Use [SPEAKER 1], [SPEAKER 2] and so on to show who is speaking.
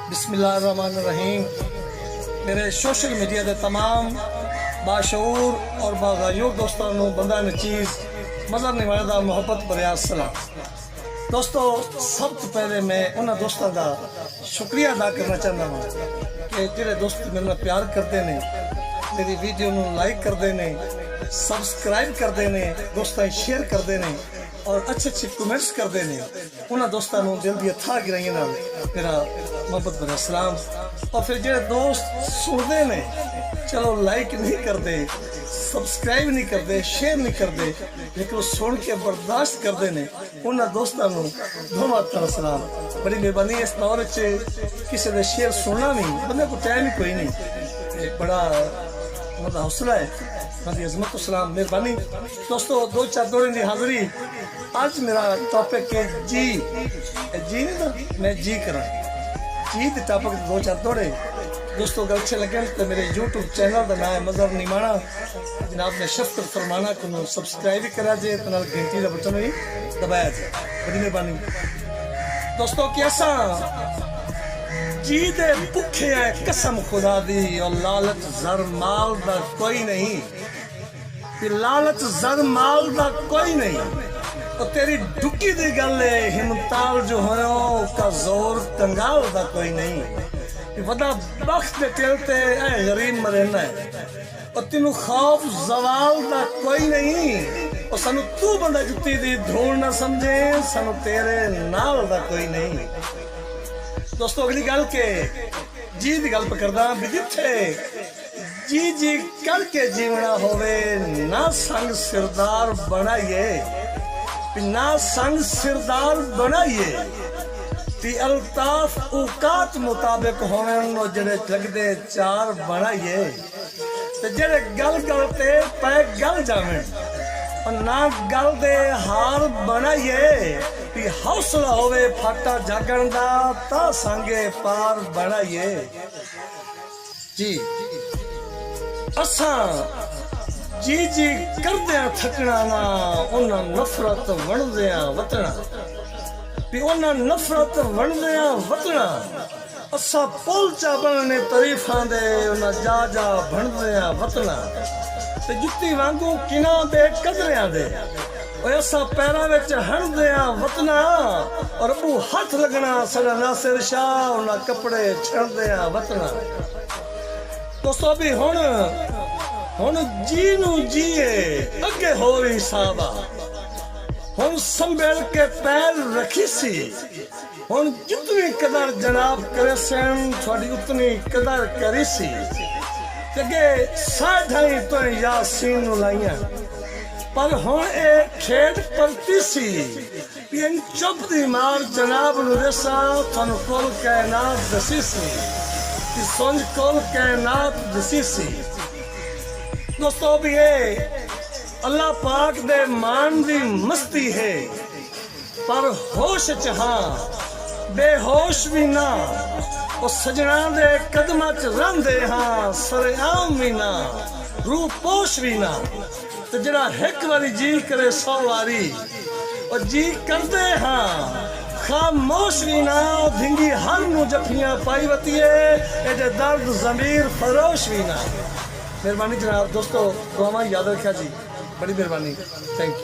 [SPEAKER 1] बिस्मिल्लाहिर्रहमानिर्रहीम। मेरे social media के तमाम बाशऊर और बागायोग दोस्तों को बंदा नचीज़ मज़र निवाले दा मुहब्बत भरिया सलाम। दोस्तों, सब तो पहले मैं उन्होंने दोस्तों का शुक्रिया अदा करना चाहता हूँ कि जो दोस्त मेरे नाल प्यार करते हैं, मेरी वीडियो को लाइक करते हैं, सबसक्राइब करते हैं, दोस्तों शेयर करते हैं और अच्छे अच्छे कमेंट्स करते हैं। उन्होंने दोस्तों को दिल दी अथाह गिराइयों नाल मेरा मोहब्बत भरा सलाम। और फिर जो दोस्त सुनते हैं, चलो लाइक नहीं करते, सबसक्राइब नहीं करते, शेयर नहीं करते, लेकिन वो सुन के बर्दाश्त करते हैं, उन्होंने दोस्तों को धोवा तरह सलाम। बड़ी मेहरबानी। इस दौर किसी ने शेयर सुनना नहीं, बंदे को टाइम ही कोई नहीं, बड़ा उनका हौसला है, उनकी अजमत को सलाम, मेहरबानी। दोस्तों, दो चार दौड़े की हाजिरी। आज मेरा टॉपिक है जी नहीं था, मैं जी करा जी के टॉपिक दो चार दौड़े। दोस्तों, अगर अच्छे लगे तो मेरे यूट्यूब चैनल का नाम है मज़र निमाना, जनाब ने शफ़क़त फरमाना को सबसक्राइब भी करा जाए तो घंटी का बटन भी दबाया जाए, बड़ी मेहरबानी। दोस्तों, कैसा जी दे भुखे है कसम खुदा दी, और लालच जर माल दा कोई नहीं, लालच जर माल दा कोई नहीं। और तेरी डुकी दी गल है हिमताल जो हो का जोर कंगाल दा कोई नहीं। वदा बख्त दे टिलते ऐ गरीब मरेना है, और तेनू खौफ जवाल दा कोई नहीं। और सानू तू बंदा जुत्ती दी धूल ना समझे, सानू तेरे नाल दा कोई नहीं। दोस्तों, अगली गल के जी की गल करदा भी जिथे जी जी करके जीवना होवे, ना संग सिरदार बनाइए, ना संग सिरदार बनाइए, ती अल्ताफ औकात मुताबिक होने जड़े लगदे चार बनाइए, ते जड़े गल गल ते पै गल जावे, और ना गल दे हार बनाइए, ती हौसला होवे फाटा जागण दा, ता संगे पार बनाइए। जी असा जी जी करदे थकना ना, उन्हां नफरत वणदे वतना, भी उन्हां नफरत वणदे वतना। असा पुल चा बनने तारीफां दे, उन्हां जा जा भणदे वतना, ते जुत्ती वांगू किना दे कदरियां दे, और असा पैरां विच हणदे वतना, और अबू हथ लगना साडा नासिर शाह, उन्हां कपड़े छणदे वतना। दोस्तों, अभी हुण जी नू जीए अगे हो हिसाब, हुण संभल के पैर रखी सी, हुण जितनी कदर जनाब करे सन थोड़ी उतनी कदर करी सी, अगे साढ़ाई तो यासीन लाइया, पर हुण एक खेड परती सी, इन चुप दी मार जनाब नू दसा थानू कुल कायनात दसी सी, सुंज कुल कायनात दसी सी। दोस्तों, भी ये अल्लाह पाक दे मान दी मस्ती है, पर होश च हाँ बेहोश भी ना, और सजना दे कदमां च रहिंदे हाँ सरेआम भी ना, रूह पोश भी ना, ते जड़ा एक बारी जी करे 100 वारी, और जी करदे हाँ खामोश भी ना, धिंगी हर नू जफियां पाई वतिए, एडे दर्द जमीर फरोश भी ना। मेहरबानी जनाब। दोस्तों, दुआवां याद रखा जी, बड़ी मेहरबानी, थैंक यू।